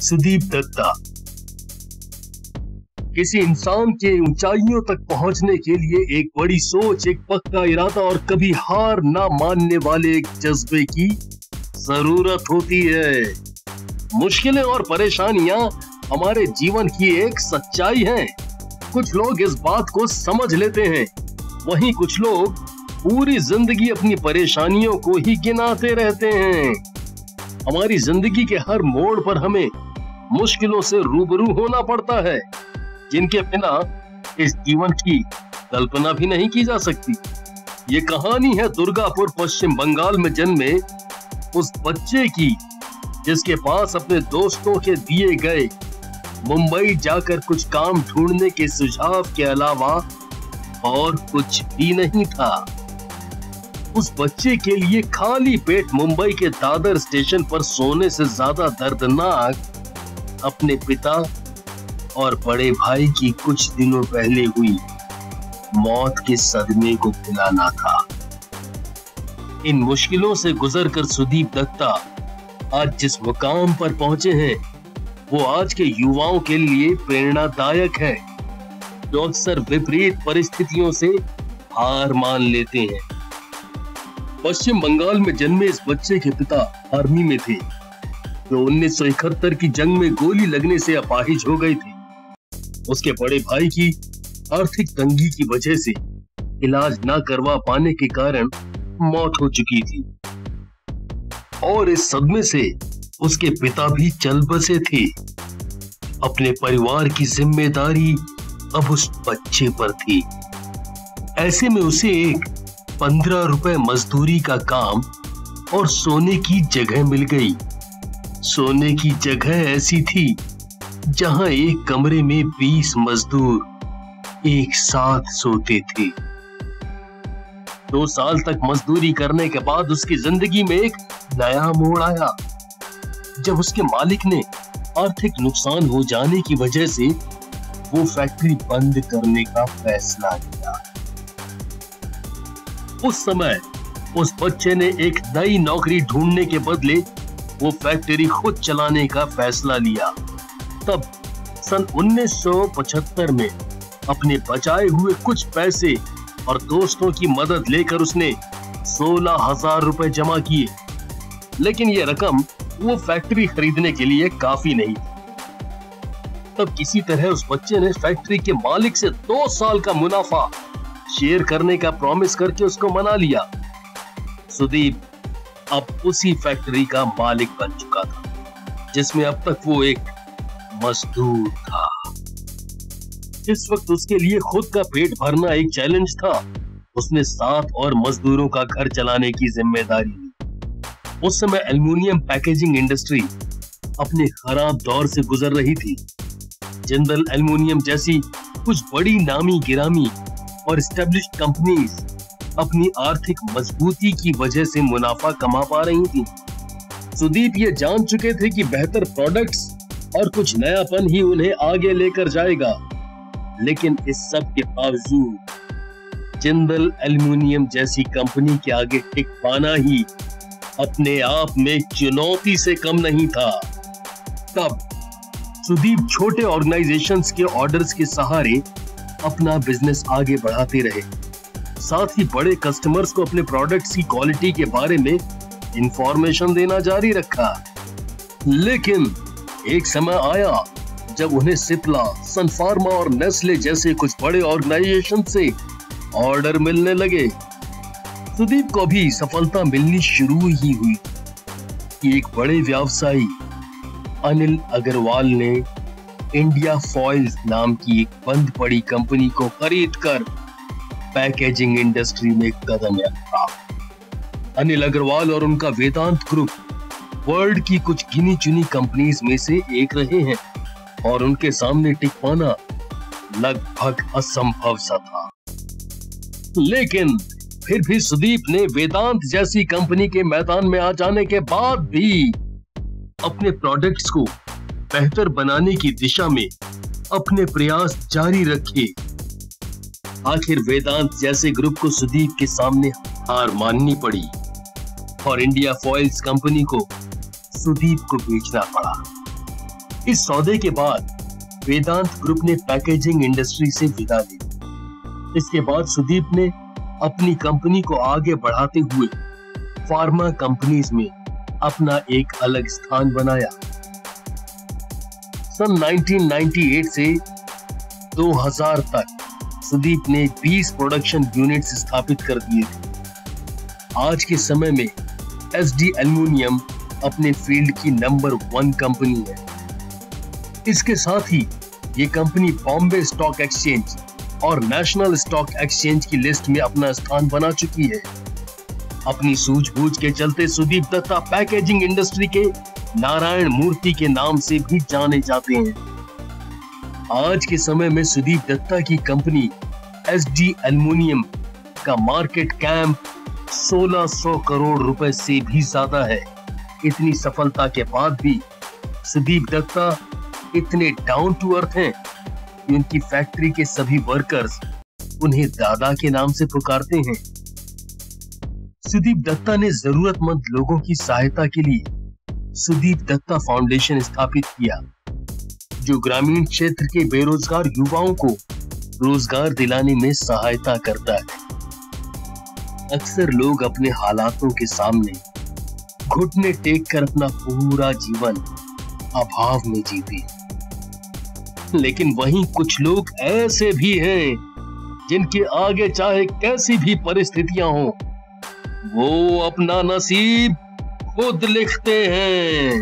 सुदीप दत्ता। किसी इंसान के ऊंचाइयों तक पहुंचने के लिए एक बड़ी सोच, एक पक्का इरादा और कभी हार ना मानने वाले एक जज्बे की जरूरत होती है। मुश्किलें और परेशानियां हमारे जीवन की एक सच्चाई है। कुछ लोग इस बात को समझ लेते हैं, वहीं कुछ लोग पूरी जिंदगी अपनी परेशानियों को ही गिनाते रहते हैं। हमारी जिंदगी के हर मोड़ पर हमें मुश्किलों से रूबरू होना पड़ता है, जिनके बिना इस जीवन की कल्पना भी नहीं की जा सकती। ये कहानी है दुर्गापुर, पश्चिम बंगाल में जन्मे उस बच्चे की, जिसके पास अपने दोस्तों के दिए गए मुंबई जाकर कुछ काम ढूंढने के सुझाव के अलावा और कुछ भी नहीं था। उस बच्चे के लिए खाली पेट मुंबई के दादर स्टेशन पर सोने से ज्यादा दर्दनाक अपने पिता और बड़े भाई की कुछ दिनों पहले हुई मौत के सदमे को भुलाना था। इन मुश्किलों से गुजरकर सुदीप दत्ता आज जिस मुकाम पर पहुंचे हैं, वो आज के युवाओं के लिए प्रेरणादायक है, जो अक्सर विपरीत परिस्थितियों से हार मान लेते हैं। पश्चिम बंगाल में जन्मे इस बच्चे के पिता आर्मी में थे, जो 1971 की जंग में गोली लगने से अपाहिज हो गए थे। उसके बड़े भाई की आर्थिक तंगी की वजह से इलाज न करवा पाने के कारण मौत हो चुकी थी, और इस सदमे से उसके पिता भी चल बसे थे। अपने परिवार की जिम्मेदारी अब उस बच्चे पर थी। ऐसे में उसे एक 15 रुपए मजदूरी का काम और सोने की जगह मिल गई। सोने की जगह ऐसी थी जहां एक कमरे में 20 मजदूर एक साथ सोते थे। 2 साल तक मजदूरी करने के बाद उसकी जिंदगी में एक नया मोड़ आया, जब उसके मालिक ने आर्थिक नुकसान हो जाने की वजह से वो फैक्ट्री बंद करने का फैसला लिया। उस समय उस बच्चे ने एक नई नौकरी ढूंढने के बदले वो फैक्ट्री खुद चलाने का फैसला लिया। तब सन 1975 में अपने बचाए हुए कुछ पैसे और दोस्तों की मदद लेकर उसने 16,000 रुपए जमा किए, लेकिन ये रकम वो फैक्ट्री खरीदने के लिए काफी नहीं थी। तब किसी तरह उस बच्चे ने फैक्ट्री के मालिक से 2 साल का मुनाफा शेयर करने का प्रॉमिस करके उसको मना लिया। सुदीप अब उसी फैक्ट्री का मालिक बन चुका था, जिसमें अब तक वो एक मजदूर था। इस वक्त उसके लिए खुद का पेट भरना एक चैलेंज था। उसने 7 और मजदूरों का घर चलाने की जिम्मेदारी ली। उस समय एल्युमिनियम पैकेजिंग इंडस्ट्री अपने खराब दौर से गुजर रही थी। जिंदल एल्युमिनियम जैसी कुछ बड़ी नामी गिरामी और एस्टेब्लिश्ड कंपनीज अपनी आर्थिक मजबूती की वजह से मुनाफा कमा पा रही थी। सुदीप ये जान चुके थे कि बेहतर प्रोडक्ट्स और कुछ नयापन ही उन्हें आगे लेकर जाएगा, लेकिन इस सब के बावजूद जिंदल एल्युमिनियम जैसी कंपनी के आगे टिक पाना ही अपने आप में चुनौती से कम नहीं था। तब सुदीप छोटे ऑर्गेनाइजेशंस के ऑर्डर्स के सहारे अपना बिजनेस आगे बढ़ाते रहे। साथ ही बड़े कस्टमर्स को अपने प्रोडक्ट्स की क्वालिटी के बारे में इंफॉर्मेशन देना जारी रखा। लेकिन एक समय आया जब उन्हें सिप्ला, सन फार्मा और नेस्ले जैसे कुछ बड़े ऑर्गेनाइजेशन से ऑर्डर मिलने लगे। सुदीप को भी सफलता मिलनी शुरू ही हुई कि एक बड़े व्यवसायी अनिल अग्रवाल ने इंडिया फॉइल्स नाम की एक बंद पड़ी कंपनी को खरीदकर पैकेजिंग इंडस्ट्री में कदम रखा। अनिल अग्रवाल और उनका वेदांत ग्रुप वर्ल्ड की कुछ गिनी चुनी कंपनीज में से एक रहे हैं, और उनके सामने टिक पाना लगभग असंभव सा था। लेकिन फिर भी सुदीप ने वेदांत जैसी कंपनी के मैदान में आ जाने के बाद भी अपने प्रोडक्ट्स को बेहतर बनाने की दिशा में अपने प्रयास जारी रखे। आखिर वेदांत जैसे ग्रुप को सुदीप के सामने हार माननी पड़ी और इंडिया फॉइल्स कंपनी को सुदीप को बेचना पड़ा। इस सौदे के बाद वेदांत ग्रुप ने पैकेजिंग इंडस्ट्री से विदा ली। इसके बाद सुदीप ने अपनी कंपनी को आगे बढ़ाते हुए फार्मा कंपनीज में अपना एक अलग स्थान बनाया। सन 1998 से 2000 तक सुदीप ने 20 प्रोडक्शन यूनिट्स स्थापित कर दिए थे। आज के समय में एसडी एल्युमिनियम अपने फील्ड की नंबर 1 कंपनी है। इसके साथ ही ये कंपनी बॉम्बे स्टॉक एक्सचेंज और नेशनल स्टॉक एक्सचेंज की लिस्ट में अपना स्थान बना चुकी है। अपनी सूझबूझ के चलते सुदीप दत्ता पैकेजिंग इंडस्ट्री के नारायण मूर्ति के नाम से भी जाने जाते हैं। आज के समय में सुदीप दत्ता की कंपनी एसडी एल्युमिनियम का मार्केट कैप 1600 करोड़ रुपए से भी ज्यादा है। इतनी सफलता के बाद भी सुदीप दत्ता इतने डाउन टू अर्थ हैं कि उनकी फैक्ट्री के सभी वर्कर्स उन्हें दादा के नाम से पुकारते हैं। सुदीप दत्ता ने जरूरतमंद लोगों की सहायता के लिए सुदीप दत्ता फाउंडेशन स्थापित किया, जो ग्रामीण क्षेत्र के बेरोजगार युवाओं को रोजगार दिलाने में सहायता करता है। अक्सर लोग अपने हालातों के सामने घुटने टेक कर अपना पूरा जीवन अभाव में जीते, लेकिन वहीं कुछ लोग ऐसे भी हैं जिनके आगे चाहे कैसी भी परिस्थितियां हो, वो अपना नसीब खुद लिखते हैं।